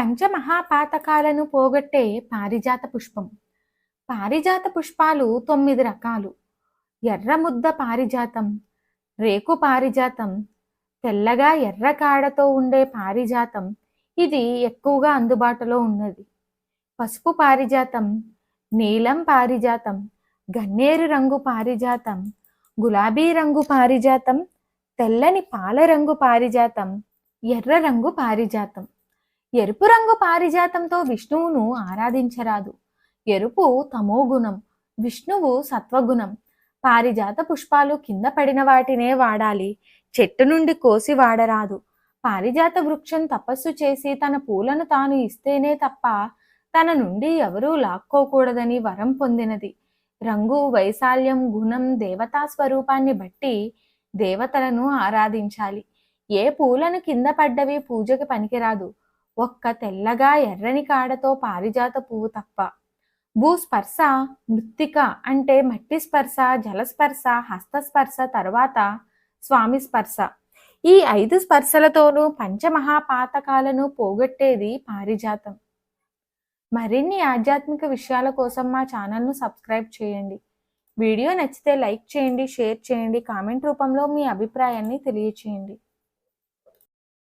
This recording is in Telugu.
పంచమహాపాతకాలను పోగొట్టే పారిజాత పుష్పం. పారిజాత పుష్పాలు 9 రకాలు. ఎర్రముద్ద పారిజాతం, రేకు పారిజాతం, తెల్లగా ఎర్ర కాడతో ఉండే పారిజాతం ఇది ఎక్కువగా అందుబాటులో ఉన్నది. పసుపు పారిజాతం, నీలం పారిజాతం, గన్నేరు రంగు పారిజాతం, గులాబీ రంగు పారిజాతం, తెల్లని పాల రంగు పారిజాతం, ఎర్ర రంగు పారిజాతం. ఎరుపు రంగు పారిజాతంతో విష్ణువును ఆరాధించరాదు. ఎరుపు తమోగుణం, విష్ణువు సత్వగుణం. పారిజాత పుష్పాలు కింద పడిన వాటినే వాడాలి, చెట్టు నుండి కోసి వాడరాదు. పారిజాత వృక్షం తపస్సు చేసి తన పూలను తాను ఇస్తేనే తప్ప తన నుండి ఎవరూ లాక్కోకూడదని వరం పొందినది. రంగు, వైశాల్యం, గుణం, దేవతా స్వరూపాన్ని బట్టి దేవతలను ఆరాధించాలి. ఏ పూలను కింద పడ్డవి పూజకి పనికిరాదు, ఒక్క తెల్లగా ఎర్రని కాడతో పారిజాత పువ్వు తప్ప. భూస్పర్శ, మృత్తిక అంటే మట్టి స్పర్శ, జలస్పర్శ, హస్తస్పర్శ, తర్వాత స్వామి స్పర్శ. ఈ 5 స్పర్శలతోనూ పంచమహాపాతకాలను పోగొట్టేది పారిజాతం. మరిన్ని ఆధ్యాత్మిక విషయాల కోసం మా ఛానల్ను సబ్స్క్రైబ్ చేయండి. వీడియో నచ్చితే లైక్ చేయండి, షేర్ చేయండి, కామెంట్ రూపంలో మీ అభిప్రాయాన్ని తెలియచేయండి.